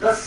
10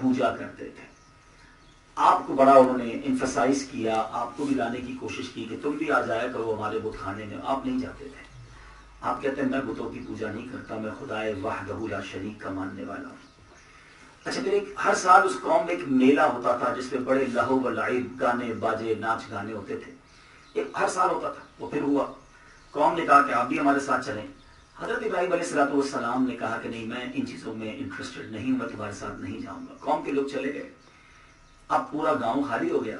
پوجا کرتے تھے. آپ کو بڑا انہوں نے انفسائز کیا, آپ کو بھی لانے کی کوشش کی کہ تم بھی آ جایا کرو ہمارے بت خانے میں. آپ نہیں جاتے تھے. آپ کہتے ہیں میں بتوں کی پوجا نہیں کرتا, میں خدائے وحدہ لا شریک کا ماننے والا ہوں. اچھا, پھر ہر سال اس قوم میں ایک میلہ ہوتا تھا جس میں بڑے لہو و لعب, گانے باجے ناچ گانے ہوتے تھے. ایک ہر سال ہوتا تھا. وہ پھر ہوا, قوم نے کہا کہ آپ بھی ہمارے ساتھ چلیں. حضرت ابراہیم علیہ السلام نے کہا کہ نہیں, میں ان چیزوں میں انٹرسٹڈ نہیں ہوں, میں تمہارے ساتھ نہیں جاؤں گا. قوم کے لوگ چلے گئے. اب پورا گاؤں خالی ہو گیا.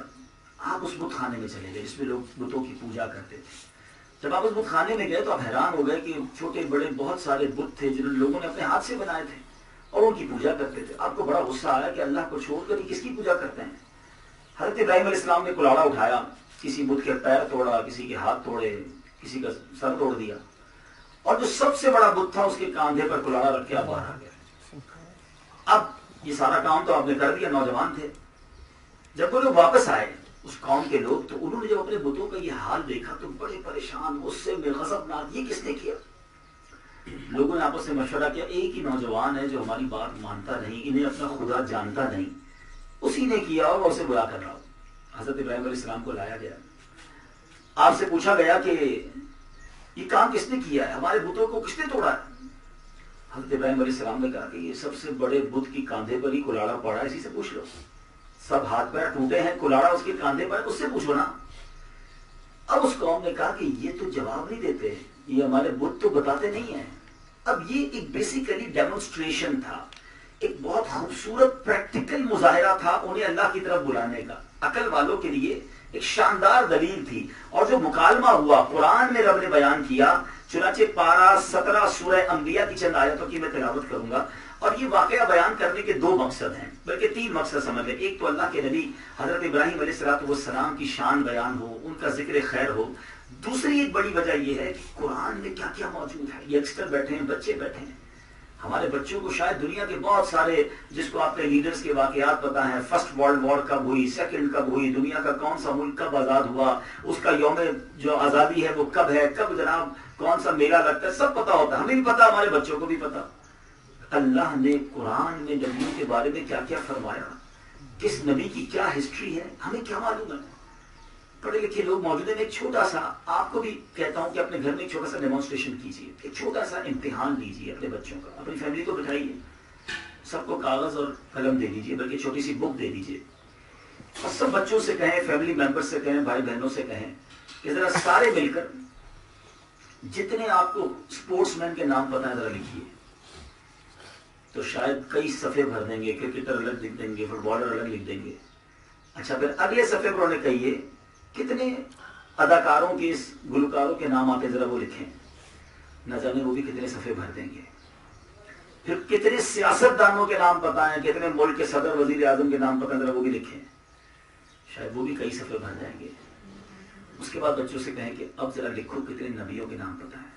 آپ اس بت خانے میں چلے گئے جس میں لوگ بتوں کی پوجا کرتے تھے. جب آپ اس بت خانے میں گئے تو آپ حیران ہو گئے کہ چھوٹے بڑے بہت سارے بت تھے جن لوگوں نے اپنے ہاتھ سے بنائے تھے اور ان کی پوجا کرتے تھے. آپ کو بڑا غصہ آیا کہ اللہ کو چھوڑ کر یہ کس کی پوجا کرتے ہیں. حضرت ابراہیم علیہ السلام نے کلاڑا اٹھایا, کسی بت کے پیر توڑا, کسی کے ہاتھ توڑے, کسی کا سر توڑ دیا, اور جو سب سے بڑا بت تھا اس کے کاندھے پر کلاڑا رکھ کے آپ باہر آ گئے. اب یہ سارا کام تو آپ نے کر دیا, نوجوان تھے. جب وہ لوگ واپس آئے اس قوم کے لوگ, تو انہوں نے جب اپنے بتوں کا یہ حال دیکھا تو بڑے پریشان, غصے میں, غضبناک, یہ کس نے کیا. لوگوں نے آپس میں مشورہ کیا, ایک ہی نوجوان ہے جو ہماری بات مانتا نہیں, انہیں اپنا خدا جانتا نہیں, اسی نے کیا اور اسے برا کر رہا ہو. حضرت ابراہیم علیہ السلام کو لایا گیا, آپ سے پوچھا گیا کہ یہ کام کس نے کیا ہے, ہمارے بتوں کو کس نے توڑا ہے. حضرت ابراہیم علیہ السلام نے کہا کہ یہ سب سے بڑے بت کی کاندھے پر ہی کلاڑا پڑا ہے, اسی سے پوچھ لو. سب ہاتھ پیر ٹوٹے ہیں, کلاڑا اس کے کاندھے پر, اس سے پوچھو نا. اب اس قوم نے کہا کہ یہ تو جواب نہیں دیتے, یہ ہمارے بت تو بتاتے نہیں ہیں. اب یہ ایک بیسیکلی ڈیمونسٹریشن تھا, ایک بہت خوبصورت پریکٹیکل مظاہرہ تھا انہیں اللہ کی طرف بلانے کا. عقل والوں کے لیے ایک شاندار دلیل تھی. اور جو مکالمہ ہوا قرآن میں رب نے بیان کیا, چنانچہ پارہ 17 سورہ انبیاء کی چند آیتوں کی میں تلاوت کروں گا. اور یہ واقعہ بیان کرنے کے 2 مقصد ہیں, بلکہ 3 مقصد سمجھ لیں. ایک تو اللہ کے نبی حضرت ابراہیم علیہ السلام کی شان بیان ہو, ان کا ذکر خیر ہو. دوسری ایک بڑی وجہ یہ ہے کہ قرآن میں کیا کیا موجود ہے. یگسٹر بیٹھے ہیں, بچے بیٹھے ہیں, ہمارے بچوں کو شاید دنیا کے بہت سارے, جس کو آپ نے لیڈرز کے واقعات پتا ہیں, فرسٹ ورلڈ وار کب ہوئی, سیکنڈ کب ہوئی, دنیا کا کون سا ملک کب آزاد ہوا, اس کا یوم جو آزادی ہے وہ کب ہے, کب جناب کون سا میلہ لگتا ہے, سب پتا ہوتا ہے. ہمیں بھی پتا, ہمارے بچوں کو بھی پتا. اللہ نے قرآن میں نبیوں کے بارے میں کیا کیا فرمایا, کس نبی کی کیا ہسٹری ہے, ہمیں کیا معلوم ہے. پڑھے لکھے لوگ موجود ہیں. ایک چھوٹا سا, آپ کو بھی کہتا ہوں کہ اپنے گھر میں ایک چھوٹا سا ڈیمونسٹریشن کیجیے, ایک چھوٹا سا امتحان لیجیے اپنے بچوں کا. اپنی فیملی کو بٹھائیے, سب کو کاغذ اور قلم دے دیجیے, بلکہ چھوٹی سی بک دے دیجیے, اور سب بچوں سے کہیں, فیملی ممبر سے کہیں, بھائی بہنوں سے کہیں کہ ذرا سارے مل کر جتنے آپ کو اسپورٹس مین کے نام پتہ ہے ذرا لکھیے. تو شاید کئی صفحے بھر دیں گے, کرکٹر الگ لکھ دیں گے, فٹ بالر الگ لکھ دیں گے. اچھا, پھر اگلے صفحے پر انہیں کہیے کتنے اداکاروں کے, گلوکاروں کے نام آتے ذرا وہ لکھیں. نہ جانے وہ بھی کتنے صفحے بھر دیں گے. پھر کتنے سیاست دانوں کے نام پتہ ہیں, کتنے ملک کے صدر, وزیر اعظم کے نام پتہ ہیں, ذرا وہ بھی لکھیں. شاید وہ بھی کئی صفحے بھر جائیں گے. اس کے بعد بچوں سے کہیں کہ اب ذرا لکھو کتنے نبیوں کے نام پتہ ہیں.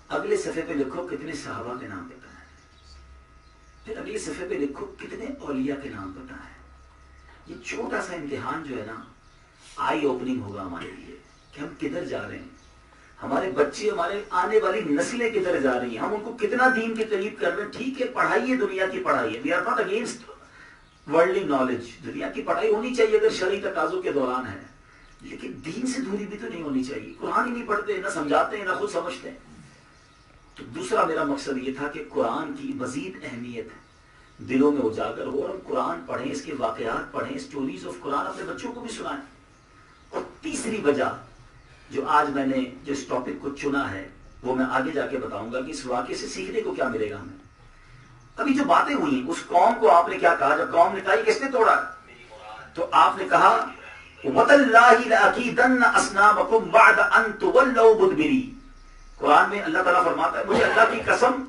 اگلے صفحے پہ لکھو کتنے صحابہ کے نام پتہ ہیں. پھر اگلے صفحے پہ لکھو کتنے اولیاء کے نام پتہ ہیں. یہ چھوٹا سا امتحان جو ہے نا, آئی اوپننگ ہوگا ہمارے لیے کہ ہم کدھر جا رہے ہیں, ہمارے بچے, ہمارے آنے والی نسلیں کدھر جا رہی ہیں, ہم ان کو کتنا دین کے قریب کر رہے ہیں. ٹھیک ہے, پڑھائی ہے, دنیا کی پڑھائی ہے, we are not against worldly knowledge, دنیا کی پڑھائی ہونی چاہیے اگر شرعی تقاضوں کے دوران ہے, لیکن دین سے دوری بھی تو نہیں ہونی چاہیے. قرآن ہی نہیں پڑھتے, نہ سمجھاتے ہیں, نہ خود سمجھتے ہیں. تو دوسرا میرا مقصد یہ تھا کہ قرآن کی مزید اہمیت دلوں میں اجاگر ہو, اور ہم قرآن پڑھیں, اس کے واقعات پڑھیں, اسٹوریز آف قرآن اپنے بچوں کو بھی سنائیں. اور تیسری وجہ جو آج میں نے جو اس ٹاپک کو چنا ہے وہ میں آگے جا کے بتاؤں گا کہ اس واقعے سے سیکھنے کو کیا ملے گا ہمیں. ابھی جو باتیں ہوئی, اس قوم کو آپ نے کیا کہا جب قوم نے کہا یہ کس نے توڑا, تو آپ نے کہا وَتَاللَّهِ لَأَكِيدَنَّ أَصْنَامَكُمْ بَعْدَ أَن تُوَلَّوْا مُدْبِرِينَ. قرآن میں اللہ تعالیٰ فرماتا ہے, مجھے اللہ کی قسم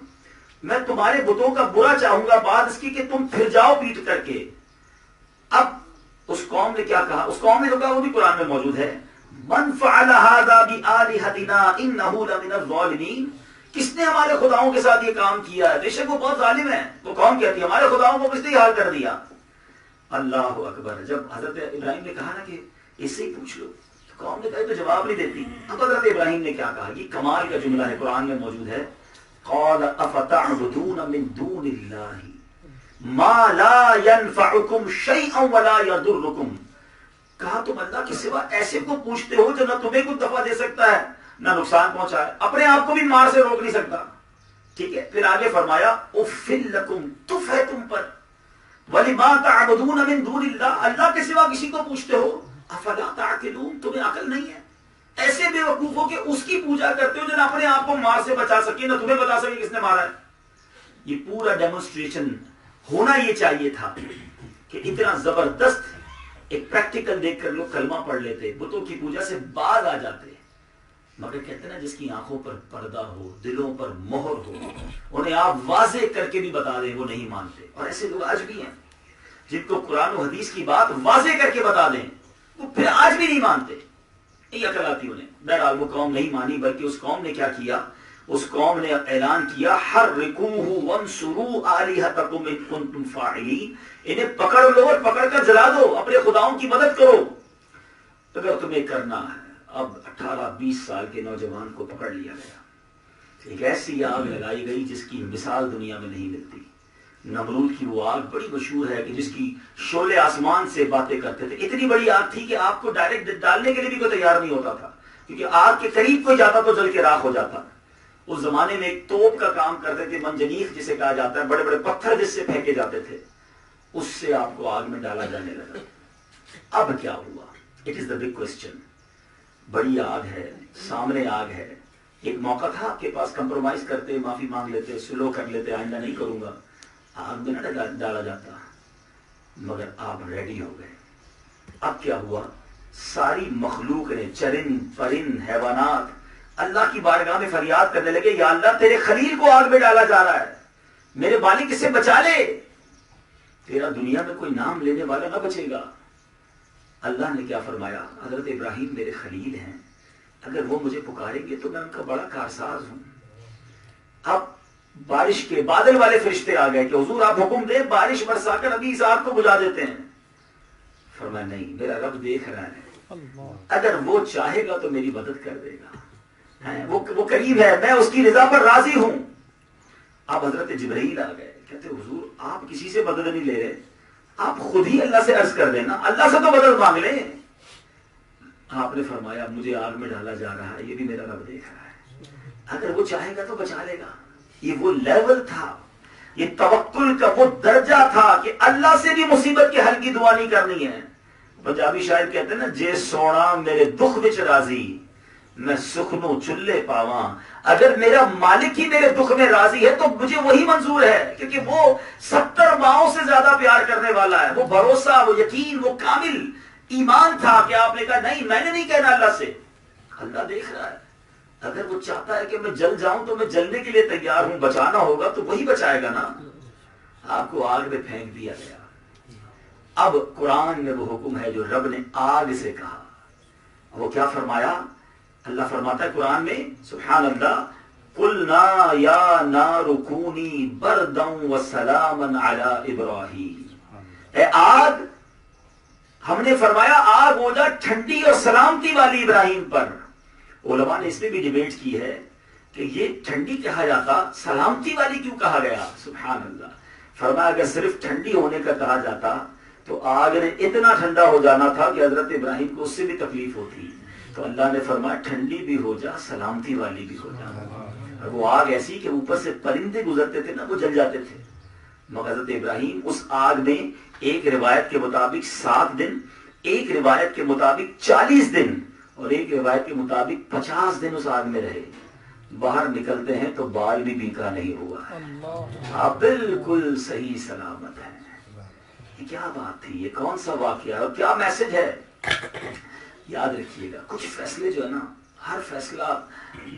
میں تمہارے بتوں کا برا چاہوں گا بعد اس کی کہ تم پھر جاؤ پیٹ کر کے. اب اس قوم نے کیا کہا, اس قوم نے جو کہا وہ بھی قرآن میں موجود ہے, من فعل هذا بآلهتنا انه لمن الظالمین. کس نے ہمارے خداؤں کے ساتھ یہ کام کیا ہے, بے شک وہ بہت ظالم ہے. وہ قوم کہتی ہے ہمارے خداؤں کو کس نے حال کر دیا. اللہ اکبر. جب حضرت ابراہیم نے کہا نا کہ اس سے ہی پوچھ لو, تو قوم نے کہا تو جواب نہیں دیتی. اب حضرت ابراہیم نے کیا کہا, یہ کمال کا جملہ ہے, قرآن میں موجود ہے, قال افتعبدون من دون اللہ ما لا ينفعكم شيئا ولا يضركم. کہا تم اللہ کے سوا ایسے کو پوچھتے ہو جو نہ تمہیں کچھ دفع دے سکتا ہے نہ نقصان پہنچا ہے, اپنے آپ کو بھی مار سے روک نہیں سکتا. ٹھیک ہے, پھر آگے فرمایا اُفِّل لَكُمْ, تف ہے تم پر, وَلِمَا تَعْبُدُونَ مِن دُونِ اللَّهِ, اللہ کے سوا کسی کو پوچھتے ہو, افلا تعقلون, تمہیں عقل نہیں ہے, ایسے بے وقوف ہو کہ اس کی پوجا کرتے ہو جو نہ اپنے آپ کو مار سے بچا سکے نہ تمہیں بتا سکے کس نے مارا ہے. یہ پورا ڈیمونسٹریشن ہونا یہ چاہیے تھا کہ اتنا زبردست ایک پریکٹیکل دیکھ کر لوگ کلمہ پڑھ لیتے, بتوں کی پوجا سے باز آ جاتے. مگر کہتے ہیں جس کی آنکھوں پر پردہ ہو, دلوں پر مہر ہو, انہیں آپ واضح کر کے بھی بتا دیں وہ نہیں مانتے. اور ایسے لوگ آج بھی ہیں جن کو قرآن و حدیث کی بات واضح کر کے بتا دیں وہ پھر آج بھی نہیں مانتے. نہیں عقل آتی انہیں. بہرحال وہ قوم نہیں مانی, بلکہ اس قوم نے کیا کیا, اس قوم نے اعلان کیا حرقوہ وانصروا آلہتکم ان کنتم فاعلین, انہیں پکڑ لو اور پکڑ کر جلا دو, اپنے خداؤں کی مدد کرو اگر تمہیں کرنا ہے. اب 18-20 سال کے نوجوان کو پکڑ لیا گیا, ایک ایسی آگ لگائی گئی جس کی مثال دنیا میں نہیں ملتی. نمرود کی وہ آگ بڑی مشہور ہے کہ جس کی شعلے آسمان سے باتیں کرتے تھے. اتنی بڑی آگ تھی کہ آپ کو ڈائریکٹ ڈالنے کے لیے بھی کوئی تیار نہیں ہوتا تھا, کیونکہ آگ کے قریب کوئی جاتا تو جل کے راکھ ہو جاتا. اس زمانے میں ایک توپ کا کام کرتے تھے, منجنیق جسے کہا جاتا ہے, بڑے بڑے پتھر جس سے پھینکے جاتے تھے, اس سے آپ کو آگ میں ڈالا جانے لگا. اب کیا ہوا؟ It is the big question. بڑی آگ ہے, سامنے آگ ہے, ایک موقع تھا آپ کے پاس, کمپرومائز کرتے, معافی مانگ لیتے, سلو کر لیتے, آئندہ نہیں کروں گا, آگ میں نہ ڈالا جاتا. مگر آپ ریڈی ہو گئے. اب کیا ہوا؟ ساری مخلوق نے, چرند پرند حیوانات, اللہ کی بارگاہ میں فریاد کرنے لگے, یا اللہ تیرے خلیل کو آگ میں ڈالا جا رہا ہے, میرے مالک اسے بچا لے, تیرا دنیا میں کوئی نام لینے والا نہ بچے گا. اللہ نے کیا فرمایا, حضرت ابراہیم میرے خلیل ہیں, اگر وہ مجھے پکاریں گے تو میں ان کا بڑا کارساز ہوں. اب بارش کے بادل والے فرشتے آ گئے کہ حضور آپ حکم دیں, بارش برسا کر ابھی اس آگ کو بجھا دیتے ہیں. فرمایا نہیں, میرا رب دیکھ رہا ہے, اگر وہ چاہے گا تو میری مدد کر دے گا, وہ قریب ہے, میں اس کی رضا پر راضی ہوں. اب حضرت جبرائیل آ گئے, کہتے حضور آپ کسی سے مدد نہیں لے رہے, آپ خود ہی اللہ سے عرض کر دینا, اللہ سے تو مدد مانگ لیں. آپ نے فرمایا مجھے آگ میں ڈالا جا رہا ہے, یہ بھی میرا رب دیکھ رہا ہے, اگر وہ چاہے گا تو بچا لے گا. یہ وہ لیول تھا, یہ توکل کا وہ درجہ تھا کہ اللہ سے بھی مصیبت کے حل کی دعا نہیں کرنی ہے. پنجابی شاعر کہتے ہیں نا, جے سونا میرے دکھ وچ راضی, میں سخنوں چلے پاواں. اگر میرا مالک ہی میرے دکھ میں راضی ہے تو مجھے وہی منظور ہے, کیونکہ وہ 70 ماؤں سے زیادہ پیار کرنے والا ہے. وہ بھروسہ, وہ یقین, وہ کامل ایمان تھا کہ آپ نے کہا نہیں, میں نے نہیں کہنا اللہ سے, اللہ دیکھ رہا ہے. اگر وہ چاہتا ہے کہ میں جل جاؤں تو میں جلنے کے لیے تیار ہوں, بچانا ہوگا تو وہی بچائے گا نا. آپ کو آگ میں پھینک دیا گیا. اب قرآن میں وہ حکم ہے جو رب نے آگ سے کہا, وہ کیا فرمایا؟ اللہ فرماتا ہے قرآن میں, سبحان اللہ, قلنا یا نار کونی بردا وسلاما علی ابراہیم, اے آگ, ہم نے فرمایا آگ ہو جا ٹھنڈی اور سلامتی والی ابراہیم پر. علماء نے اس میں بھی ڈیبیٹ کی ہے کہ یہ ٹھنڈی کہا جاتا, سلامتی والی کیوں کہا گیا؟ سبحان اللہ. فرمایا اگر صرف ٹھنڈی ہونے کا کہا جاتا تو آگ نے اتنا ٹھنڈا ہو جانا تھا کہ حضرت ابراہیم کو اس سے بھی تکلیف ہوتی. تو اللہ نے فرمایا ٹھنڈی بھی ہو جا, سلامتی والی بھی ہو جا. اور وہ آگ ایسی کہ اوپر سے پرندے گزرتے تھے نا, وہ جل جاتے تھے. مگر حضرت ابراہیم اس آگ میں ایک روایت کے مطابق 7 دن, ایک روایت کے مطابق 40 دن, اور ایک روایت کے مطابق 50 دن اس آگ میں رہے. باہر نکلتے ہیں تو بال بھی بیکا نہیں ہوا ہے, آپ بالکل صحیح سلامت ہیں. یہ کیا بات تھی, یہ کون سا واقعہ اور کیا میسج ہے؟ یاد رکھیے گا, کچھ فیصلے جو ہے نا, ہر فیصلہ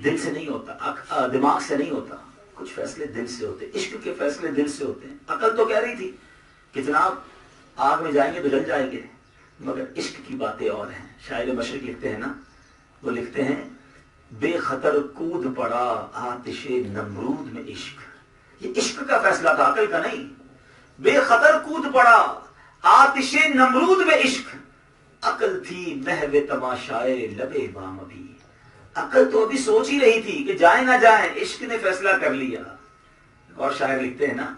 دل سے نہیں ہوتا, دماغ سے نہیں ہوتا, کچھ فیصلے دل سے ہوتے. عشق کے فیصلے دل سے ہوتے ہیں. عقل تو کہہ رہی تھی کہ جناب آگ میں جائیں گے تو جل جائیں گے, مگر عشق کی باتیں اور ہیں. شاعر مشرق لکھتے ہیں نا, وہ لکھتے ہیں بے خطر کود پڑا آتش نمرود میں عشق. یہ عشق کا فیصلہ تھا, عقل کا نہیں. بے خطر کود پڑا آتش نمرود میں عشق, عقل تھی محو تماشائے لبے بام. ابھی عقل تو ابھی سوچ ہی رہی تھی کہ جائیں نہ جائیں, عشق نے فیصلہ کر لیا. اور شاعر لکھتے ہیں نا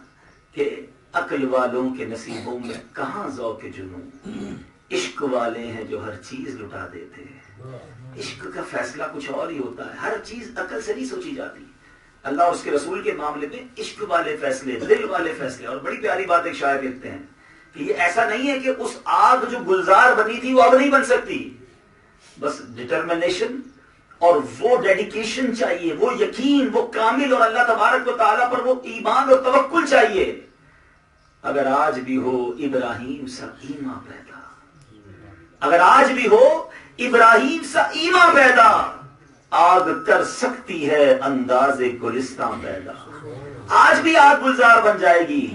کہ عقل والوں کے نصیبوں میں کہاں ذوق جنون، عشق والے ہیں جو ہر چیز لٹا دیتے ہیں۔ عشق کا فیصلہ کچھ اور ہی ہوتا ہے، ہر چیز عقل سے نہیں سوچی جاتی۔ اللہ اور اس کے رسول کے معاملے میں عشق والے فیصلے، دل والے فیصلے۔ اور بڑی پیاری بات ایک شاعر لکھتے ہیں کہ یہ ایسا نہیں ہے کہ اس آگ جو گلزار بنی تھی وہ اب نہیں بن سکتی، بس ڈٹرمنیشن اور وہ ڈیڈیکیشن چاہیے، وہ یقین، وہ کامل، اور اللہ تبارک و تعالیٰ پر وہ ایمان اور توکل چاہیے۔ اگر آج بھی ہو ابراہیم سا ایمان پیدا، اگر آج بھی ہو ابراہیم سا ایمان پیدا، آگ کر سکتی ہے انداز گلستان پیدا۔ آج بھی آگ گلزار بن جائے گی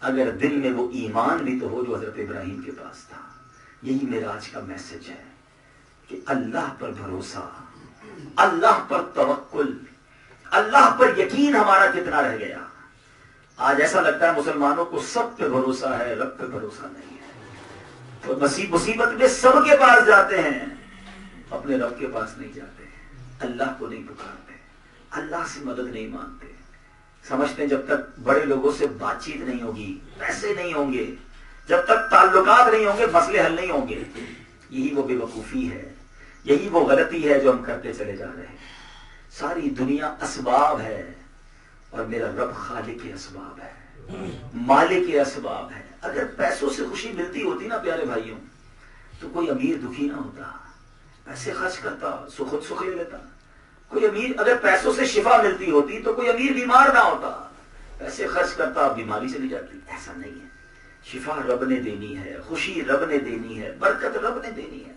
اگر دل میں وہ ایمان بھی تو ہو جو حضرت ابراہیم کے پاس تھا۔ یہی میرا آج کا میسج ہے کہ اللہ پر بھروسہ، اللہ پر توکل، اللہ پر یقین ہمارا کتنا رہ گیا۔ آج ایسا لگتا ہے مسلمانوں کو سب پہ بھروسہ ہے، رب پہ بھروسہ نہیں ہے۔ تو مصیبت میں سب کے پاس جاتے ہیں، اپنے رب کے پاس نہیں جاتے، اللہ کو نہیں پکارتے، اللہ سے مدد نہیں مانگتے۔ سمجھتے ہیں جب تک بڑے لوگوں سے بات چیت نہیں ہوگی، پیسے نہیں ہوں گے، جب تک تعلقات نہیں ہوں گے، مسئلے حل نہیں ہوں گے۔ یہی وہ بے وقوفی ہے، یہی وہ غلطی ہے جو ہم کرتے چلے جا رہے ہیں۔ ساری دنیا اسباب ہے اور میرا رب خالق اسباب ہے، مالک اسباب ہے۔ اگر پیسوں سے خوشی ملتی ہوتی نا پیارے بھائیوں، تو کوئی امیر دکھی نہ ہوتا، پیسے خرچ کرتا، خود سکھ لے لیتا۔ کوئی امیر، اگر پیسوں سے شفا ملتی ہوتی تو کوئی امیر بیمار نہ ہوتا، پیسے خرچ کرتا، بیماری چلی جاتی۔ ایسا نہیں ہے، شفا رب نے دینی ہے، خوشی رب نے دینی ہے، برکت رب نے دینی ہے۔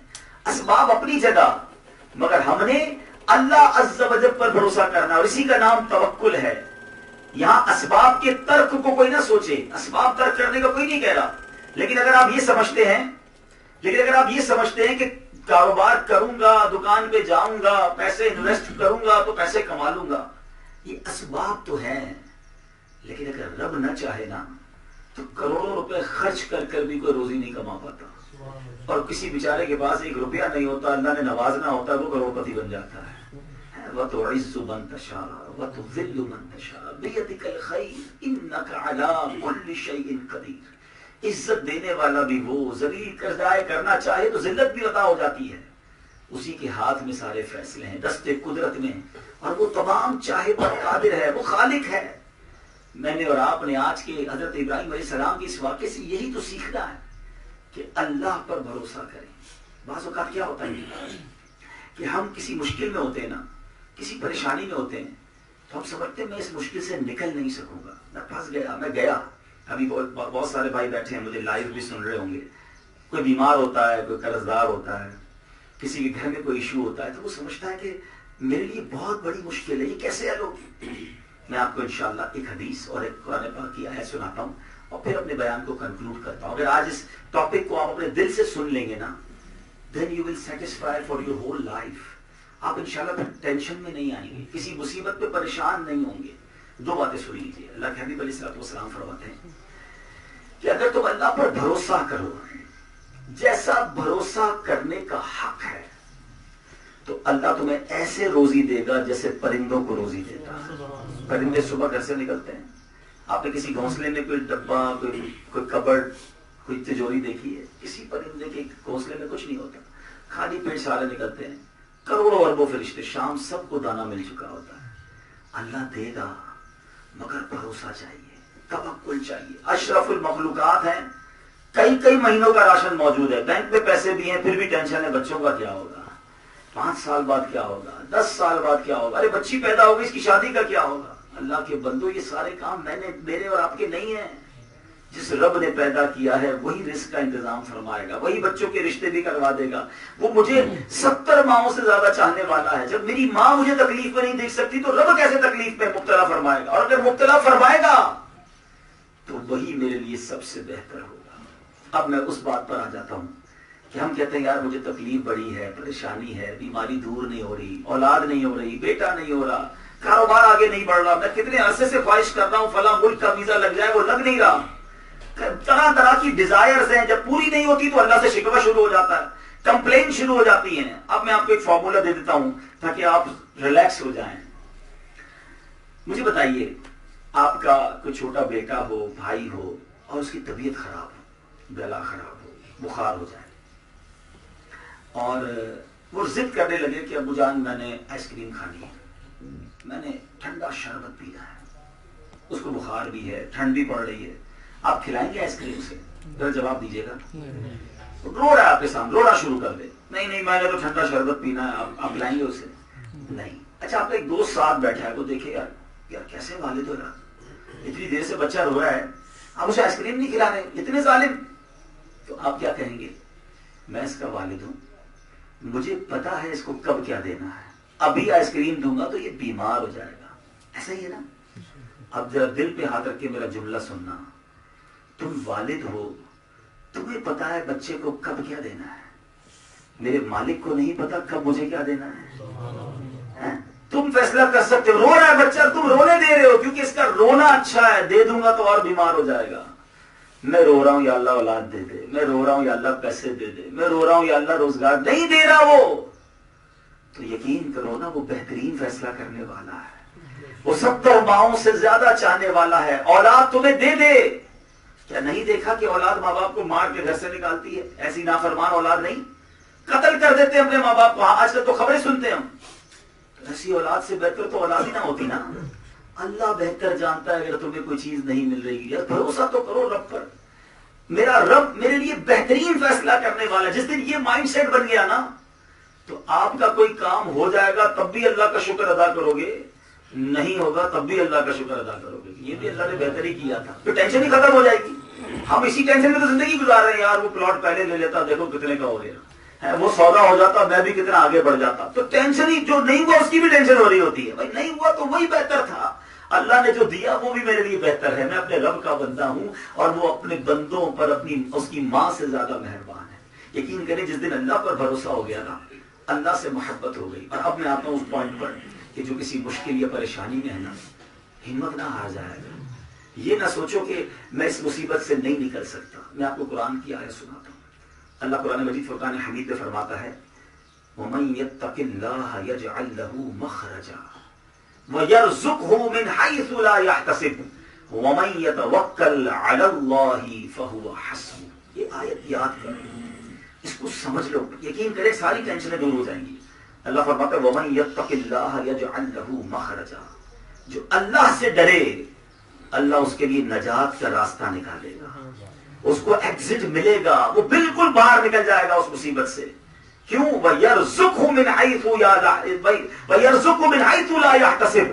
اسباب اپنی جگہ، مگر ہم نے اللہ عز و جل پر بھروسہ کرنا، اور اسی کا نام توکل ہے۔ یہاں اسباب کے ترک کو کوئی نہ سوچے، اسباب ترک کرنے کا کوئی نہیں کہہ رہا، لیکن اگر آپ یہ سمجھتے ہیں کہ کاروبار کروں گا، دکان پہ جاؤں گا، پیسے انویسٹ کروں گا تو پیسے کما لوں گا، یہ اسباب تو ہیں، لیکن اگر رب نہ چاہے نا تو کروڑوں روپے خرچ کر کر بھی کوئی روزی نہیں کما پاتا، اور کسی بیچارے کے پاس ایک روپیہ نہیں ہوتا، اللہ نے نوازنا ہوتا ہے، وہ کروڑ پتی بن جاتا ہے۔ وَتُعِزُّ مَن تَشَاءُ وَتُذِلُّ مَن تَشَاءُ بِيَدِكَ الْخَيْرُ إِنَّكَ عَلَىٰ كُلِّ شَيْءٍ قَدِيرٌ۔ عزت دینے والا بھی وہ، ذلیل کردائے کرنا چاہے تو ذلت بھی عطا ہو جاتی ہے۔ اسی کے ہاتھ میں سارے فیصلے ہیں، دست قدرت میں، اور وہ تمام چاہے پر قادر ہے، وہ خالق ہے۔ میں نے اور آپ نے آج کے حضرت ابراہیم علیہ السلام کے اس واقعے سے یہی تو سیکھنا ہے کہ اللہ پر بھروسہ کریں۔ بعض اوقات کیا ہوتا ہے کہ ہم کسی مشکل میں ہوتے ہیں نا، کسی پریشانی میں ہوتے ہیں، تو ہم سمجھتے ہیں میں اس مشکل سے نکل نہیں سکوں گا، میں پھنس گیا، میں گیا۔ ابھی بہت سارے بھائی بیٹھے ہیں، مجھے لائیو بھی سن رہے ہوں گے، کوئی بیمار ہوتا ہے، کوئی قرض دار ہوتا ہے، کسی کے گھر میں کوئی ایشو ہوتا ہے، تو وہ سمجھتا ہے کہ میرے لیے بہت بڑی مشکل ہے، یہ کیسے حل ہوگی۔ میں آپ کو انشاءاللہ ایک حدیث اور ایک قرآن پاک کی آیت سناتا ہوں اور پھر اپنے بیان کو کنکلوڈ کرتا ہوں۔ اگر آج اس ٹاپک کو آپ اپنے دل سے سن لیں گے نا، then you will satisfy for your whole life۔ آپ انشاءاللہ پھر ٹینشن میں نہیں آئیں گے، کسی مصیبت پہ پریشان نہیں ہوں گے۔ دو باتیں سن لیجیے۔ اللہ کے حبیب علیہ السلام فرماتے ہیں کہ اگر تم اللہ پر بھروسہ کرو جیسا بھروسہ کرنے کا حق ہے، تو اللہ تمہیں ایسے روزی دے گا جیسے پرندوں کو روزی دیتا ہے۔ پرندے صبح گھر سے نکلتے ہیں، آپ نے کسی گھونسلے میں کوئی ڈبہ، کوئی کبرڈ، کوئی تجوری دیکھی ہے؟ کسی پرندے کے گھونسلے میں کچھ نہیں ہوتا، خالی پیٹ سارے نکلتے ہیں، کروڑوں اربوں فرشتے، شام سب کو دانا مل چکا ہوتا ہے۔ اللہ دے گا مگر بھروسہ چاہیے، توکل چاہیے۔ اشرف المخلوقات ہیں، کئی مہینوں کا راشن موجود ہے، بینک میں پیسے بھی ہیں، پھر بھی ٹینشن ہے بچوں کا کیا ہوگا، 5 سال بعد کیا ہوگا، 10 سال بعد کیا ہوگا، ارے بچی پیدا ہوگی، اس کی شادی کا کیا ہوگا۔ اللہ کے بندو، یہ سارے کام میرے اور آپ کے نہیں ہیں۔ جس رب نے پیدا کیا ہے وہی رزق کا انتظام فرمائے گا، وہی بچوں کے رشتے بھی کروا دے گا۔ وہ مجھے 70 ماہوں سے زیادہ چاہنے والا ہے۔ جب میری ماں مجھے تکلیف میں نہیں دیکھ سکتی تو رب کیسے تکلیف میں مبتلا فرمائے گا، اور اگر مبتلا فرمائے گا تو وہی میرے لیے سب سے بہتر ہوگا۔ اب میں اس بات پر آ جاتا ہوں کہ ہم کہتے ہیں یار مجھے تکلیف بڑی ہے، پریشانی ہے، بیماری دور نہیں ہو رہی، اولاد نہیں ہو رہی، بیٹا نہیں ہو رہا، کاروبار آگے نہیں بڑھ رہا، میں کتنے عرصے سے خواہش کر رہا ہوں فلاں ملک کا ویزا لگ جائے، وہ لگ نہیں رہا۔ طرح کی ڈیزائرز ہیں، جب پوری نہیں ہوتی تو اللہ سے شکوہ شروع ہو جاتا ہے، کمپلین شروع ہو جاتی ہیں۔ اب میں آپ کو ایک فارمولا دے دیتا ہوں تاکہ آپ ریلیکس ہو جائیں۔ مجھے بتائیے، آپ کا کوئی چھوٹا بیٹا ہو، بھائی ہو، اور اس کی طبیعت خراب ہو، گلا خراب ہو، بخار ہو جائے، اور وہ ضد کرنے لگے کہ ابو جان میں نے آئس کریم کھانی ہے، میں نے ٹھنڈا شربت پینا ہے، اس کو بخار بھی ہے، ٹھنڈ بھی پڑ رہی ہے، آپ کھلائیں گے آئس کریم سے؟ ذرا جواب دیجیے گا. رو رہا ہے آپ کے سامنے، رونا شروع کر دے، نہیں نہیں میں نے تو ٹھنڈا شربت پینا ہے، آپ پلائیں گے اسے؟ نہیں. اچھا آپ کا ایک دوست ساتھ بیٹھا ہے، وہ دیکھے یار کیسے والد ہو رہا، اتنی دیر سے بچہ رو رہا ہے، آپ اسے آئس کریم نہیں کھلا رہے، اتنے ظالم. تو آپ کیا کہیں گے؟ میں اس کا والد ہوں، مجھے پتا ہے اس کو کب کیا دینا ہے، ابھی آئس کریم دوں گا تو یہ بیمار ہو جائے گا. ایسا ہی ہے نا. اب ذرا دل پہ ہاتھ رکھ کے میرا جملہ سننا، تم والد ہو، تمہیں پتا ہے بچے کو کب کیا دینا ہے، میرے مالک کو نہیں پتا کب مجھے کیا دینا ہے. تم فیصلہ کر سکتے ہو، رو رہا ہے بچہ، تم رونے دے رہے ہو کیونکہ اس کا رونا اچھا ہے، دے دوں گا تو اور بیمار ہو جائے گا. میں رو رہا ہوں یا اللہ اولاد دے دے، میں رو رہا ہوں یا اللہ پیسے دے دے، میں رو رہا ہوں یا اللہ روزگار نہیں دے رہا، وہ تو یقین کرو نا وہ بہترین فیصلہ کرنے والا ہے، وہ 70 ماؤں سے زیادہ چاہنے والا ہے. اولاد تمہیں دے دے. کیا نہیں دیکھا کہ اولاد ماں باپ کو مار کے گھر سے نکالتی ہے؟ ایسی نافرمان اولاد نہیں، قتل کر دیتے اپنے ماں باپ کو. آج کل تو خبریں سنتے ہیں ہم. ایسی اولاد سے بہتر تو اولاد ہی نہ ہوتی نا. اللہ بہتر جانتا ہے اگر تمہیں کوئی چیز نہیں مل رہی ہے، بھروسہ تو کرو رب پر. میرا رب میرے لیے بہترین فیصلہ کرنے والا. جس دن یہ مائنڈ سیٹ بن گیا نا تو آپ کا کوئی کام ہو جائے گا تب بھی اللہ کا شکر ادا کرو گے، نہیں ہوگا تب بھی اللہ کا شکر ادا کرو گے. یہ بھی اللہ نے بہتر ہی کیا تھا. تو ٹینشن ہی ختم ہو جائے گی. ہم اسی ٹینشن میں تو زندگی گزار رہے ہیں. یار وہ پلاٹ پہلے لے لیتا، دیکھو کتنے کا ہو گیا، وہ سودا ہو جاتا، میں بھی کتنا آگے بڑھ جاتا. تو ٹینشن ہی، جو نہیں ہوا اس کی بھی ٹینشن ہو رہی ہوتی ہے. بھائی نہیں ہوا تو وہی بہتر تھا. اللہ نے جو دیا وہ بھی میرے لیے بہتر ہے. میں اپنے رب کا بندہ ہوں اور وہ اپنے بندوں پر اس کی ماں سے زیادہ مہربان ہے. یقین کریں جس دن اللہ پر بھروسہ ہو گیا نا، اللہ سے محبت ہو گئی. اور اب میں آتا ہوں اس پوائنٹ پر کہ جو کسی مشکل یا پریشانی میں ہے نا، ہمت نہ ہار جائے گا. یہ نہ سوچو کہ میں اس مصیبت سے نہیں نکل سکتا. میں آپ کو قرآن کی آیت سناتا ہوں. اللہ قرآن مجید فرقان حمید میں فرماتا ہے وَمَن يَتَّقِ اللَّهَ يَجْعَل لَّهُ مَخْرَجًا وَيَرْزُقْهُ مِنْ حَيْثُ لَا يَحْتَسِبُ وَمَن يَتَوَكَّلْ عَلَى اللَّهِ فَهُوَ حَسْبُهُ. یہ آیت یاد کرو، اس کو سمجھ لو، یقین کرے ساری ٹینشنیں دور ہو جائیں گی. اللہ فرماتا ہے وَمَن يَتَّقِ اللَّهَ يَجْعَل لَّهُ مَخْرَجًا. جو اللہ سے ڈرے اللہ اس کے لیے نجات کا راستہ نکالے گا، اس کو ایگزٹ ملے گا، وہ بالکل باہر نکل جائے گا اس مصیبت سے. کیوں؟ وَيَرْزُقْهُ مِنْ حَيْثُ لَا يَحْتَسِبُ.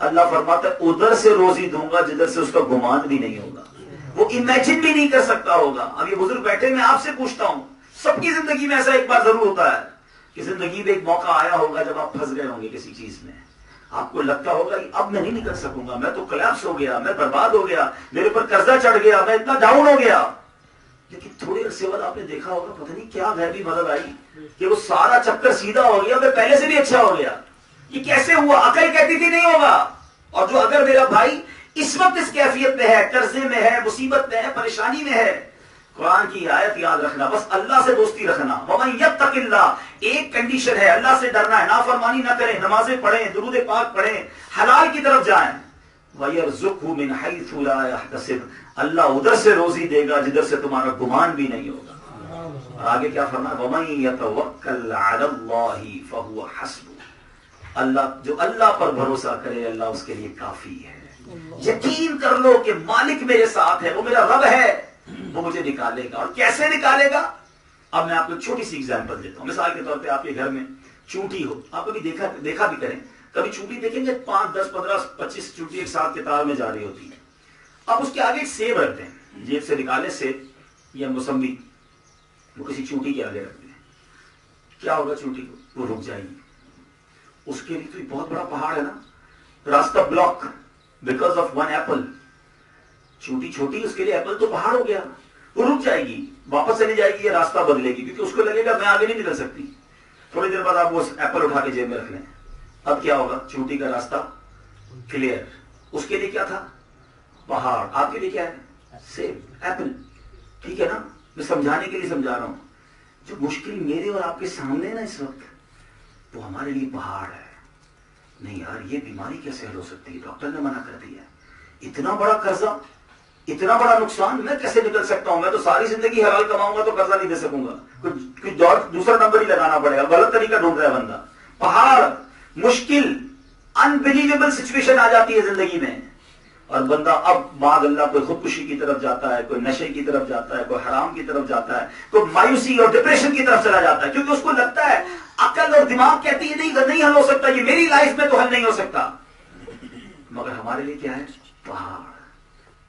اللہ فرماتا ہے ادھر سے روزی دوں گا جدھر سے اس کا گمان بھی نہیں ہوگا، وہ امیجن بھی نہیں کر سکتا ہوگا. اب یہ بزرگ بیٹھے، میں آپ سے پوچھتا ہوں، سب کی زندگی میں ایسا ایک بار ضرور ہوتا ہے کہ زندگی میں ایک موقع آیا ہوگا جب آپ پھنس گئے ہوں گے کسی چیز میں. آپ کو لگتا ہوگا کہ اب میں نہیں نکل سکوں گا، میں تو کلیپس ہو گیا، میں برباد ہو گیا، میرے پر قرضہ چڑھ گیا، میں اتنا ڈاؤن ہو گیا. لیکن تھوڑے عرصے بعد آپ نے دیکھا ہوگا پتہ نہیں کیا غیبی مدد آئی کہ وہ سارا چکر سیدھا ہو گیا، میں پہلے سے بھی اچھا ہو گیا. یہ کیسے ہوا؟ عقل کہتی تھی نہیں ہوگا. اور جو اگر میرا بھائی اس وقت اس کیفیت میں ہے، قرضے میں ہے، مصیبت میں ہے، پریشانی میں ہے، قرآن کی آیت یاد رکھنا، بس اللہ سے دوستی رکھنا. وَمَن يَتَّقِ اللَّهَ، ایک کنڈیشن ہے، اللہ سے ڈرنا ہے، نافرمانی نہ کریں، نمازیں پڑھیں، درود پاک پڑھیں، حلال کی طرف جائیں. وَيَرْزُقْهُ مِنْ حَيْثُ لَا يَحْتَسِبُ. اللہ ادھر سے روزی دے گا جدھر سے تمہارا گمان بھی نہیں ہوگا. اور آگے کیا فرمایا؟ وَمَن يَتَوَكَّلْ عَلَى اللَّهِ فَهُوَ حَسْبُهُ. اللہ جو اللہ پر بھروسہ کرے اللہ اس کے لیے کافی ہے. یقین کر لو کہ مالک میرے ساتھ ہے، وہ میرا رب ہے، وہ مجھے نکالے گا. اور کیسے نکالے گا؟ اب میں آپ کو چھوٹی سی ایگزامپل دیتا ہوں. مثال کے طور پہ آپ کے گھر میں چونٹی ہو، آپ کبھی دیکھا بھی کریں، کبھی چونٹی دیکھیں گے 5 10 15 25 چونٹی ایک ساتھ قطار میں جا رہی ہوتی ہے. آپ اس کے آگے ایک سیب رکھتے ہیں، جیب سے نکالے سیب یا موسمی، وہ کسی چونٹی کے آگے رکھتے ہیں. کیا ہوگا چونٹی کو؟ وہ رک جائے گی. اس کے لیے تو بہت بڑا پہاڑ ہے نا، راستہ block because of one apple. چھوٹی چھوٹی اس کے لیے ایپل تو پہاڑ ہو گیا، وہ رک جائے گی، واپس چلی جائے گی، یہ راستہ بدلے گی کیونکہ اس کو لگے گا میں آگے نہیں نکل سکتی. تھوڑی دیر بعد آپ وہ ایپل اٹھا کے جیب میں رکھ لیں. اب کیا ہوگا؟ چونٹی کا راستہ کلیئر. اس کے لیے کیا تھا؟ پہاڑ. آپ کے لیے کیا ہے؟ سیب، ایپل. ٹھیک ہے نا؟ میں سمجھانے کے لیے سمجھا رہا ہوں. جو مشکل میرے اور آپ کے سامنے نا اس وقت، وہ ہمارے لیے پہاڑ ہے. نہیں یار یہ بیماری کیسے حل ہو سکتی ہے؟ ڈاکٹر نے منع کر دیا ہے، اتنا بڑا قرضہ، اتنا بڑا نقصان میں کیسے نکل سکتا ہوں؟ میں تو ساری زندگی حلال کماؤں گا تو قرضہ نہیں دے سکوں گا، کچھ دوسرا نمبر ہی لگانا پڑے گا، غلط طریقہ ڈھونڈ رہا ہے بندہ. پہاڑ، مشکل، انبلیویبل سچویشن آ جاتی ہے زندگی میں، اور بندہ اب بعد اللہ کوئی خودکشی کی طرف جاتا ہے، کوئی نشے کی طرف جاتا ہے، کوئی حرام کی طرف جاتا ہے، کوئی مایوسی اور ڈپریشن کی طرف چلا جاتا ہے، کیونکہ اس کو لگتا ہے عقل اور دماغ کہتی ہے نہیں حل ہو سکتا، یہ میری لائف میں تو حل نہیں ہو سکتا. مگر ہمارے لیے کیا ہے؟ پہاڑ.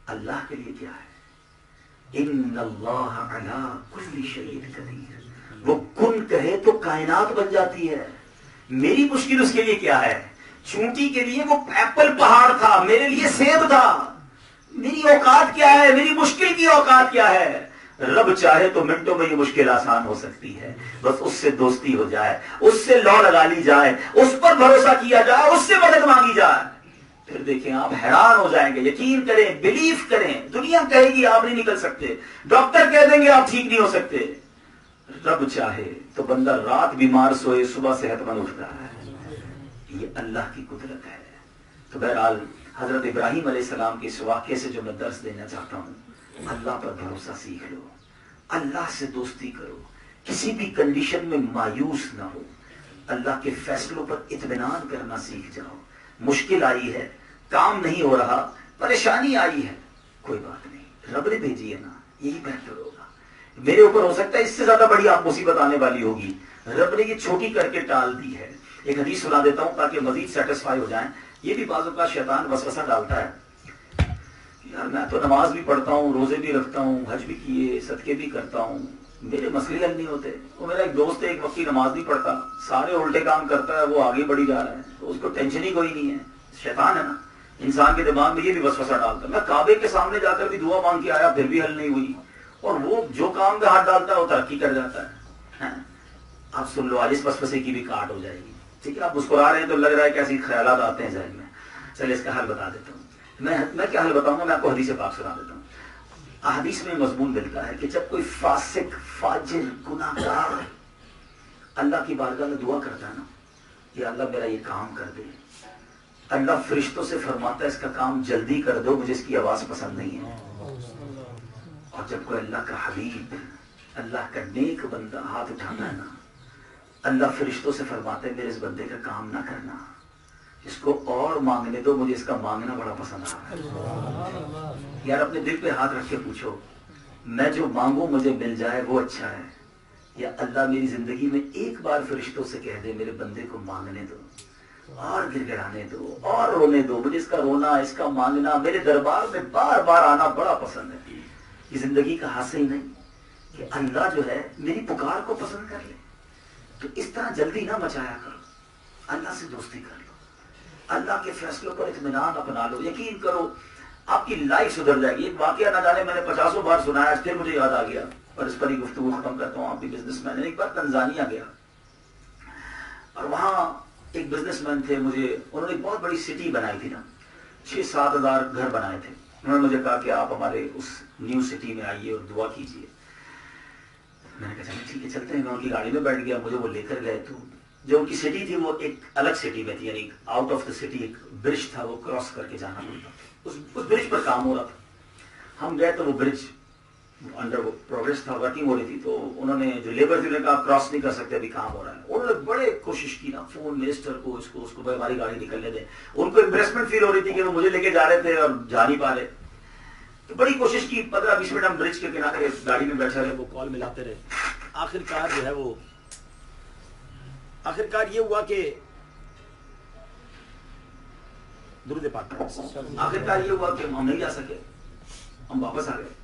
اللہ کے لیے کیا ہے؟ ان اللہ علی کل شیء قدیر. وہ کن کہے تو کائنات بن جاتی ہے. میری مشکل اس کے لیے کیا ہے؟ چونٹی کے لیے وہ ایپل پہاڑ تھا، میرے لیے سیب تھا. میری اوقات کیا ہے؟ میری مشکل کی اوقات کیا ہے؟ رب چاہے تو منٹوں میں یہ مشکل آسان ہو سکتی ہے. بس اس سے دوستی ہو جائے، اس سے لو لگا لی جائے، اس پر بھروسہ کیا جائے، اس سے مدد مانگی جائے. پھر دیکھیں آپ حیران ہو جائیں گے. یقین کریں، بلیف کریں. دنیا کہے گی آپ نہیں نکل سکتے، ڈاکٹر کہہ دیں گے آپ ٹھیک نہیں ہو سکتے. رب چاہے تو بندہ رات بیمار سوئے، صبح صحت مند اٹھتا ہے. یہ اللہ کی قدرت ہے. تو بہرحال حضرت ابراہیم علیہ السلام کے اس واقعے سے جو میں درس دینا چاہتا ہوں، اللہ پر بھروسہ سیکھ لو، اللہ سے دوستی کرو، کسی بھی کنڈیشن میں مایوس نہ ہو، اللہ کے فیصلوں پر اطمینان کرنا سیکھ جاؤ. مشکل آئی ہے، کام نہیں ہو رہا، پریشانی آئی ہے، کوئی بات نہیں، رب نے بھیجی ہے نا، یہی بہتر ہوگا. میرے اوپر ہو سکتا ہے اس سے زیادہ بڑی آپ مصیبت آنے والی ہوگی، رب نے یہ چھوٹی کر کے ٹال دی ہے. ایک حدیث سنا دیتا ہوں تاکہ مزید سیٹسفائی ہو جائیں. یہ بھی بعض اوقات شیطان وسوسہ ڈالتا ہے، یار میں تو نماز بھی پڑھتا ہوں، روزے بھی رکھتا ہوں، حج بھی کیے، صدقے بھی کرتا ہوں، میرے مسئلے حل نہیں ہوتے. وہ میرا ایک دوست ہے، ایک وقت کی نماز نہیں پڑھتا، سارے الٹے کام کرتا ہے، وہ آگے بڑھی جا رہا ہے، تو اس کو ٹینشن ہی کوئی نہیں ہے. شیطان ہے نا، انسان کے دماغ میں یہ بھی وسوسہ ڈالتا ہے. میں کعبے کے سامنے جا کر بھی دعا مانگ کے آیا، پھر بھی حل نہیں ہوئی، اور وہ جو کام میں ہاتھ ڈالتا ہے وہ ترقی کر جاتا ہے. آپ سن لو، آج اس وسوسے کی بھی کاٹ ہو جائے گی. ٹھیک ہے، آپ مسکرا رہے ہیں تو لگ رہا ہے کہ ایسے خیالات آتے ہیں ذہن میں. چلے اس کا حل بتا دیتا ہوں. میں کیا حل بتاؤں گا؟ میں آپ کو حدیث پاک سنا دیتا ہوں. احادیث میں مضمون ملتا ہے کہ جب کوئی فاسق، فاجر، گناہ گار اللہ کی بارگاہ میں دعا کرتا ہے نا، کہ اللہ میرا یہ کام کر دے، اللہ فرشتوں سے فرماتا ہے اس کا کام جلدی کر دو، مجھے اس کی آواز پسند نہیں ہے. اور جب کوئی اللہ کا حبیب، اللہ کا نیک بندہ ہاتھ اٹھاتا ہے نا، اللہ فرشتوں سے فرماتے ہیں میرے اس بندے کا کام نہ کرنا، اس کو اور مانگنے دو، مجھے اس کا مانگنا بڑا پسند آ رہا ہے. یار اپنے دل پہ ہاتھ رکھ کے پوچھو، میں جو مانگوں مجھے مل جائے وہ اچھا ہے، یا اللہ میری زندگی میں ایک بار فرشتوں سے کہہ دے میرے بندے کو مانگنے دو، اور گر گڑانے دو، اور رونے دو، مجھے اس کا رونا، اس کا مانگنا، میرے دربار میں بار بار آنا بڑا پسند ہے. یہ زندگی کا حاصل ہی نہیں کہ اللہ جو ہے میری پکار کو پسند کر لے. تو اس طرح جلدی نہ مچایا کرو، اللہ سے دوستی کر لو، اللہ کے فیصلوں پر اطمینان اپنا لو. یقین کرو آپ کی لائف سدھر جائے گی. ایک واقعہ نہ جانے میں نے 50 بار سنایا، پھر مجھے یاد آ گیا اور اس پر ہی گفتگو ختم کرتا ہوں. آپ بھی بزنس مین. ایک بار تنزانیہ گیا اور وہاں ایک بزنس مین تھے، مجھے انہوں نے ایک بہت بڑی سٹی بنائی تھی نا، 6-7 ہزار گھر بنائے تھے. انہوں نے مجھے کہا کہ آپ ہمارے اس نیو سٹی میں آئیے اور دعا کیجیے. میں نے کہا چلیں ٹھیک ہے چلتے ہیں. میں ان کی گاڑی میں بیٹھ گیا، مجھے وہ لے کر گئے. تو جو ان کی سٹی تھی وہ ایک الگ سٹی میں تھی، یعنی آؤٹ آف دا سٹی ایک برج تھا، وہ کراس کر کے جانا پڑتا. اس برج پر کام ہو رہا تھا. ہم گئے تو وہ برج انڈر پروگریس تھا، ورکنگ ہو رہی تھی. تو انہوں نے جو لیبر تھے انہوں نے کہا کراس نہیں کر سکتے، ابھی کام ہو رہا ہے. انہوں نے بڑے کوشش کی نا، فون منسٹر کو، اس کو بھائی ہماری گاڑی نکلنے دیں. ان کو امپریسمنٹ فیل ہو رہی تھی کہ وہ مجھے لے کے جا رہے تھے اور جا نہیں پا رہے. تو بڑی کوشش کی، 15-20 منٹ ہم برج کے کنارے گاڑی میں بیٹھے رہے، وہ کال ملاتے رہے. آخرکار جو ہے وہ آخرکار یہ ہوا کہ درود پاک آخرکار یہ ہوا کہ ہم نہیں جا سکے، ہم واپس آ گئے.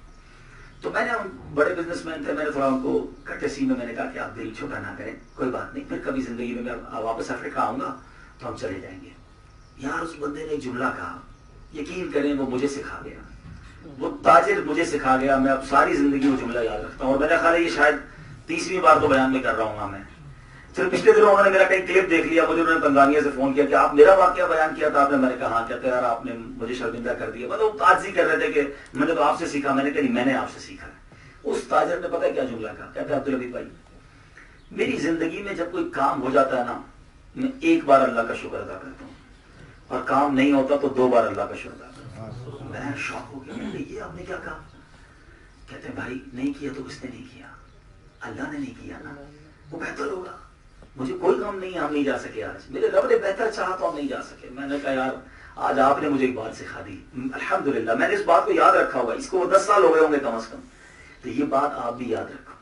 تو میں نے، بڑے بزنس مین تھے، میں نے تھوڑا ان کو کٹسی میں نے کہا کہ آپ دل چھوٹا نہ کریں، کوئی بات نہیں، پھر کبھی زندگی میں واپس افریقہ آؤں گا تو ہم چلے جائیں گے. یار اس بندے نے ایک جملہ کہا، یقین کریں وہ مجھے سکھا گیا، وہ تاجر مجھے سکھا گیا. میں اب ساری زندگی وہ جملہ یاد رکھتا ہوں، اور میرا خیال ہے یہ شاید 30ویں بار تو بیان میں کر رہا ہوں گا میں. پھر پچھلے دنوں انہوں نے میرا کہیں کلپ دیکھ لیا، مجھے انہوں نے تنزانیہ سے فون کیا کہ آپ میرا واقعہ بیان کیا تھا آپ نے. میں نے کہا ہاں. کہتے یار آپ نے مجھے شرمندہ کر دیا. مطلب عاجزی کر رہے تھے کہ میں نے تو آپ سے سیکھا. میں نے کہا نہیں، میں نے آپ سے سیکھا. اس تاجر نے پتہ کیا جملہ کہا؟ کہتا ہے عبدالحبیب بھائی، میری زندگی میں جب کوئی کام ہو جاتا ہے نا، میں ایک بار اللہ کا شکر ادا کرتا ہوں، اور کام نہیں ہوتا تو 2 بار اللہ کا شکر ادا کرتا ہوں. میں شوق ہو گیا، یہ آپ نے کیا کہا؟ کہتے ہیں بھائی نہیں کیا تو کس نے نہیں کیا؟ اللہ نے نہیں کیا نا، وہ بہتر ہوگا. مجھے کوئی غم نہیں ہے ہم نہیں جا سکے، آج میرے رب نے بہتر چاہا تو ہم نہیں جا سکے. میں نے کہا یار آج آپ نے مجھے ایک بات سکھا دی، الحمدللہ میں نے اس بات کو یاد رکھا ہوا، اس کو 10 سال ہو گئے ہوں گے کم از کم. تو یہ بات آپ بھی یاد رکھو،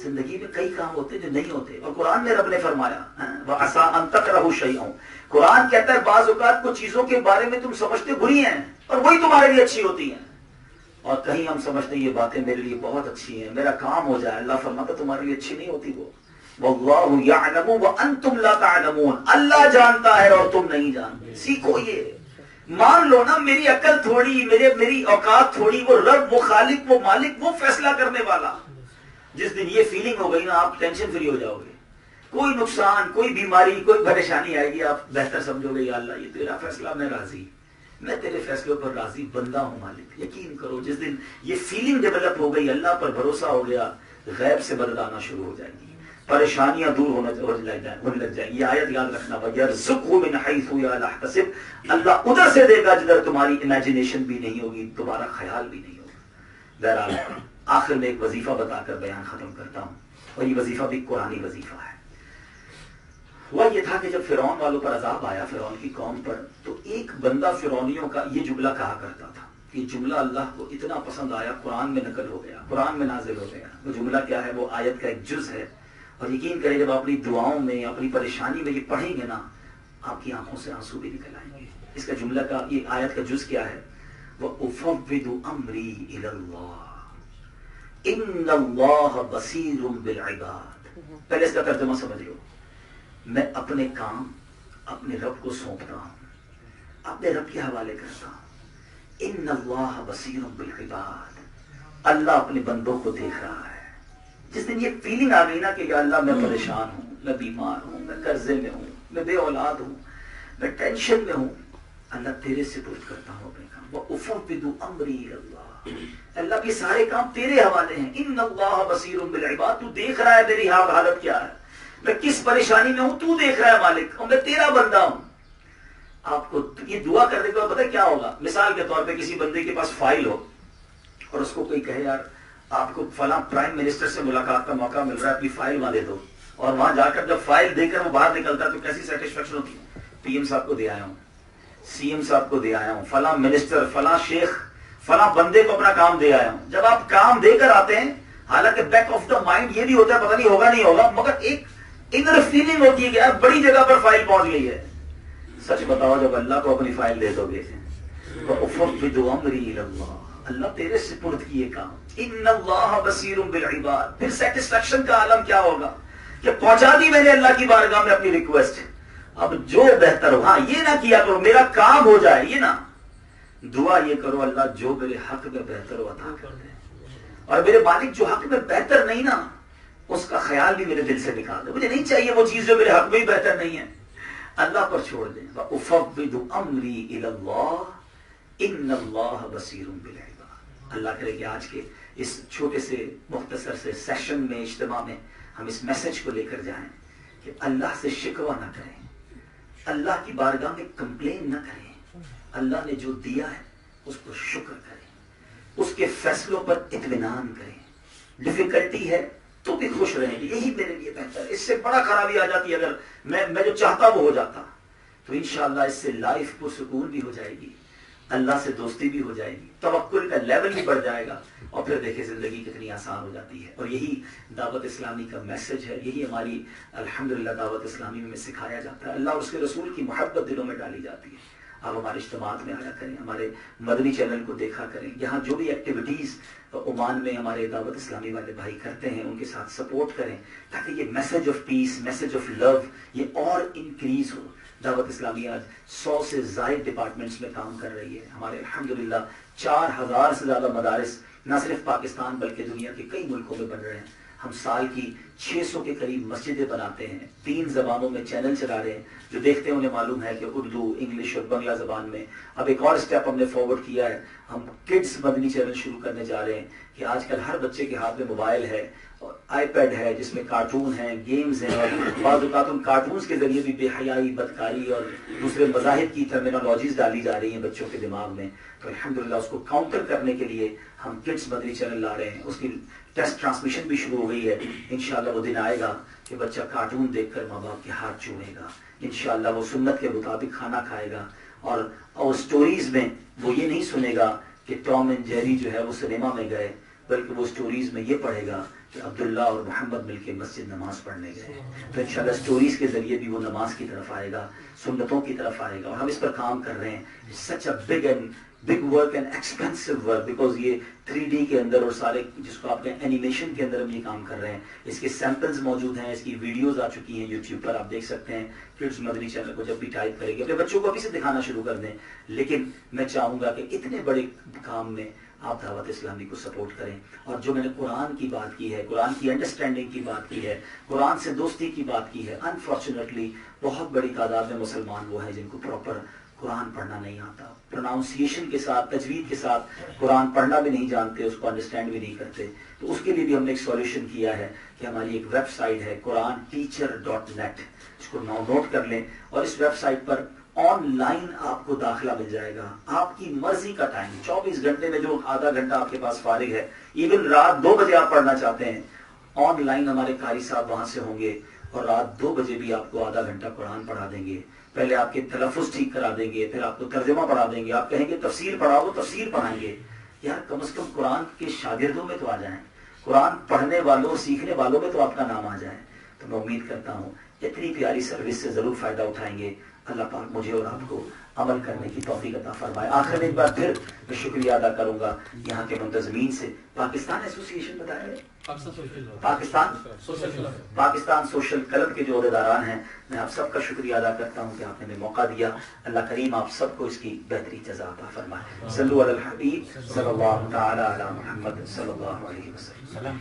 زندگی میں کئی کام ہوتے ہیں جو نہیں ہوتے، اور قرآن میں رب نے فرمایا وَعَسَىٰ أَن تَكْرَهُوا شَيْئًا، قرآن کہتا ہے بعض اوقات کچھ چیزوں کے بارے میں تم سمجھتے بری ہیں اور وہی تمہارے لیے اچھی ہوتی ہیں، اور کہیں ہم سمجھتے ہیں یہ باتیں میرے لیے بہت اچھی ہیں، میرا کام ہو جائے. اللہ فرماتا تمہارے لیے اچھی نہیں ہوتی وہ. وَاللَّهُ يَعْلَمُ وَأَنْتُمْ لَا تَعْلَمُونَ، اللہ جانتا ہے اور تم نہیں جانتے. سیکھو یہ، مان لو نا میری عقل تھوڑی، میری اوقات تھوڑی، وہ رب، وہ خالق، وہ مالک، وہ فیصلہ کرنے والا. جس دن یہ فیلنگ ہو گئی نا آپ ٹینشن فری ہو جاؤ گے. کوئی نقصان، کوئی بیماری، کوئی پریشانی آئے گی آپ بہتر سمجھو گے یا اللہ یہ تیرا فیصلہ، میں راضی، میں تیرے فیصلوں پر راضی بندہ ہوں مالک. یقین کرو جس دن یہ فیلنگ ڈیولپ ہو گئی، اللہ پر بھروسہ ہو گیا، غیب سے مدد آنا شروع ہو جائے گی، پریشانیاں دور ہونے لگ جائیں گی. یہ آیت یاد رکھنا، وَيَرْزُقْهُ مِنْ حَيْثُ لَا يَحْتَسِبُ، اللہ ادھر سے دے گا جدھر تمہاری امیجنیشن بھی نہیں ہوگی، تمہارا خیال بھی نہیں ہوگا. بہرحال آخر میں ایک وظیفہ بتا کر بیان ختم کرتا ہوں، اور یہ وظیفہ بھی قرآنی وظیفہ ہے. ہوا یہ تھا کہ جب فرعون والوں پر عذاب آیا، فرعون کی قوم پر، تو ایک بندہ فرعونیوں کا یہ جملہ کہا کرتا تھا. یہ جملہ اللہ کو اتنا پسند آیا، قرآن میں نقل ہو گیا، قرآن میں نازل ہو گیا. وہ جملہ کیا ہے؟ وہ آیت کا ایک جز ہے، اور یقین کریں جب اپنی دعاؤں میں، اپنی پریشانی میں یہ پڑھیں گے نا، آپ کی آنکھوں سے آنسو بھی نکل آئیں گے. اس کا جملہ کا، یہ آیت کا جز کیا ہے؟ وَأُفَوِّضُ أَمْرِي إِلَى اللَّهِ إِنَّ اللَّهَ بَصِيرٌ بِالْعِبَادِ. پہلے اس کا ترجمہ سمجھ لو. میں اپنے کام اپنے رب کو سونپتا ہوں، اپنے رب کے حوالے کرتا ہوں. ان اللہ بصیر بالعباد، اللہ اپنے بندوں کو دیکھ رہا ہے. جس دن یہ فیلنگ آ گئی نا کہ یا اللہ میں پریشان ہوں، میں بیمار ہوں، میں قرضے میں ہوں، میں بے اولاد ہوں، میں ٹینشن میں ہوں، اللہ تیرے سپرد کرتا ہوں اپنے کام. وَأُفَوِّضُ أَمْرِي إِلَى اللَّهِ، اللہ کے سارے کام تیرے حوالے ہیں. ان اللہ بصیر بالعباد، تو دیکھ رہا ہے میری حالت کیا ہے، میں کس پریشانی میں ہوں، تو دیکھ رہا ہے مالک، اور میں تیرا بندہ ہوں. آپ کو یہ دعا کرنے کے بعد پتہ کیا ہوگا؟ مثال کے طور پہ کسی بندے کے پاس فائل ہو اور اس کو کوئی کہے یار آپ کو فلاں پرائم منسٹر سے ملاقات کا موقع مل رہا ہے، اپنی فائل وہاں دے دو، اور وہاں جا کر جب فائل دے کر وہ باہر نکلتا ہے تو کیسی سیٹسفیکشن ہوتی ہے؟ پی ایم صاحب کو دے آیا ہوں، سی ایم صاحب کو دے آیا ہوں، فلاں منسٹر، فلاں شیخ، فلاں بندے کو اپنا کام دے آیا ہوں. جب آپ کام دے کر آتے ہیں، حالانکہ بیک آف دا مائنڈ یہ بھی ہوتا ہے پتہ نہیں ہوگا نہیں ہوگا، مگر ایک انر فیلنگ ہوتی ہے کہ یار بڑی جگہ پر فائل پہنچ گئی ہے. سچ بتاؤ جب اللہ کو اپنی فائل دے دو گے، وَأُفَوِّضُ أَمْرِي إِلَى اللَّهِ، اللہ تیرے سپرد کیے کام. ان اللہ بصیر بالعباد، پھر سیٹسفیکشن کا عالم کیا ہوگا کہ پہنچا دی میں نے اللہ کی بارگاہ میں اپنی ریکویسٹ. اب جو بہتر ہو، ہاں یہ نہ کیا کرو میرا کام ہو جائے، یہ نہ، دعا یہ کرو اللہ جو میرے حق میں بہتر ہو عطا کر دے، اور میرے مالک جو حق میں بہتر نہیں نا اس کا خیال بھی میرے دل سے نکال دے. مجھے نہیں چاہیے وہ چیز جو میرے حق میں ہی بہتر نہیں ہے، اللہ پر چھوڑ دیں. وَأُفَوِّضُ أَمْرِي إِلَى اللَّهِ إِنَّ اللَّهَ بَصِيرٌ بِالْعِبَادِ. اللہ کرے کہ آج کے اس چھوٹے سے مختصر سے سیشن میں، اجتماع میں، ہم اس میسج کو لے کر جائیں کہ اللہ سے شکوہ نہ کریں، اللہ کی بارگاہ میں کمپلین نہ کریں، اللہ نے جو دیا ہے اس پر شکر کریں، اس کے فیصلوں پر اطمینان کریں. ڈیفیکلٹی ہے تو بھی خوش رہیں گے، یہی میرے لیے بہتر ہے. اس سے بڑا خرابی آ جاتی ہے اگر میں جو چاہتا وہ ہو جاتا، تو انشاءاللہ اس سے لائف کو سکون بھی ہو جائے گی، اللہ سے دوستی بھی ہو جائے گی، توکل کا لیول بھی بڑھ جائے گا، اور پھر دیکھیں زندگی کتنی آسان ہو جاتی ہے. اور یہی دعوت اسلامی کا میسج ہے، یہی ہماری الحمدللہ دعوت اسلامی میں سکھایا جاتا ہے. اللہ اور اس کے رسول کی محبت دلوں میں ڈالی جاتی ہے. آپ ہمارے اجتماعات میں آیا کریں، ہمارے مدنی چینل کو دیکھا کریں، یہاں جو بھی ایکٹیویٹیز عمان میں ہمارے دعوت اسلامی والے بھائی کرتے ہیں ان کے ساتھ سپورٹ کریں، تاکہ یہ message of peace, message of love یہ اور انکریز ہو. دعوت اسلامی آج 100 سے زائد ڈپارٹمنٹس میں کام کر رہی ہے. ہمارے الحمدللہ 4000 سے زیادہ مدارس نہ صرف پاکستان بلکہ دنیا کے کئی ملکوں میں بن رہے ہیں. ہم سال کی 600 کے قریب مسجدیں بناتے ہیں، 3 زبانوں میں چینل چلا رہے ہیں، جو دیکھتے ہیں انہیں معلوم ہے کہ اردو، انگلش اور بنگلہ زبان میں۔ اب ایک اور اسٹیپ ہم نے فارورڈ کیا ہے، ہم کڈس مدنی چینل شروع کرنے جا رہے ہیں کہ آج کل ہر بچے کے ہاتھ میں موبائل ہے اور آئی پیڈ ہے جس میں کارٹون ہیں، گیمز ہیں، اور بعض اوقات ان کارٹونز کے ذریعے بھی بے حیائی، بدکاری اور دوسرے مذاہب کی ٹرمینالوجیز ڈالی جا رہی ہیں بچوں کے دماغ میں۔ تو الحمدللہ اس کو کاؤنٹر کرنے کے لیے ہم کڈس مدنی چینل لا رہے ہیں، اس کی ٹیسٹ ٹرانسمیشن بھی شروع ہو گئی ہے۔ انشاءاللہ وہ دن آئے گا کہ بچہ کارٹون دیکھ کر ماں باپ کے ہاتھ چومے گا، انشاءاللہ وہ سنت کے مطابق کھانا کھائے گا، اور سٹوریز میں وہ یہ نہیں سنے گا کہ ٹام اینڈ جیری جو ہے وہ سنیما میں گئے، بلکہ وہ سٹوریز میں یہ پڑھے گا کہ عبداللہ اور محمد مل کے مسجد نماز پڑھنے گئے۔ تو انشاءاللہ سٹوریز کے ذریعے بھی وہ نماز کی طرف آئے گا، سنتوں کی طرف آئے گا، اور ہم اس پر کام کر رہے ہیں۔ Such a big work and expensive work, because یہ 3D کے اندر اور سارے جس کو آپ نے اینیمیشن کے اندر ہم یہ کام کر رہے ہیں۔ اس کے سیمپلز موجود ہیں، اس کی ویڈیوز آ چکی ہیں یوٹیوب پر، آپ دیکھ سکتے ہیں۔ کڈس مدنی چینل کو جب بھی ٹائپ کریں گے اپنے بچوں کو ابھی سے دکھانا شروع کر دیں، لیکن میں چاہوں گا کہ اتنے بڑے کام میں آپ دعوت اسلامی کو سپورٹ کریں۔ اور جو میں نے قرآن کی بات کی ہے، قرآن کی انڈرسٹینڈنگ کی بات کی ہے، قرآن سے دوستی کی بات کی ہے، انفارچونیٹلی بہت بڑی تعداد میں مسلمان وہ ہیں جن کو پراپر قرآن پڑھنا نہیں آتا، پروناؤنسیشن کے ساتھ، تجوید کے ساتھ قرآن پڑھنا بھی نہیں جانتے، اس کو انڈرسٹینڈ بھی نہیں کرتے۔ تو اس کے لیے بھی ہم نے ایک سولوشن کیا ہے کہ ہماری ایک ویب سائٹ ہے QuranTeacher.net، اس کو نوٹ کر لیں، اور اس ویب سائٹ پر آن لائن آپ کو داخلہ مل جائے گا، آپ کی مرضی کا ٹائم، 24 گھنٹے میں جو آدھا گھنٹہ آپ کے پاس فارغ ہے، ایون رات 2 بجے آپ پڑھنا چاہتے ہیں، آن لائن ہمارے قاری صاحب وہاں سے ہوں گے، اور رات 2 بجے بھی آپ کو آدھا گھنٹہ قرآن پڑھا دیں گے۔ پہلے آپ کے تلفظ ٹھیک کرا دیں گے، پھر آپ کو ترجمہ پڑھا دیں گے، آپ کہیں گے تفسیر پڑھاؤ، تفسیر پڑھائیں گے۔ یار کم از کم قرآن کے شاگردوں میں تو آ جائیں، قرآن پڑھنے والوں، سیکھنے والوں میں تو آپ کا نام آ جائے۔ تو میں امید کرتا ہوں اتنی پیاری سروس سے ضرور فائدہ اٹھائیں گے۔ اللہ پاک مجھے اور آپ کو عمل کرنے کی توفیق عطا فرمائے۔ آخر میں ایک بار پھر میں شکریہ ادا کروں گا یہاں کے منتظمین سے، پاکستان ایسوسی ایشن بتایا ہے، پاکستان سوشل کلب کے جو عہدیداران ہیں، میں آپ سب کا شکریہ ادا کرتا ہوں کہ آپ نے ہمیں موقع دیا۔ اللہ کریم آپ سب کو اس کی بہتری جزا عطا فرمائے۔ صلو علی الحبیب صلی اللہ تعالی علی محمد صلی اللہ علیہ وسلم۔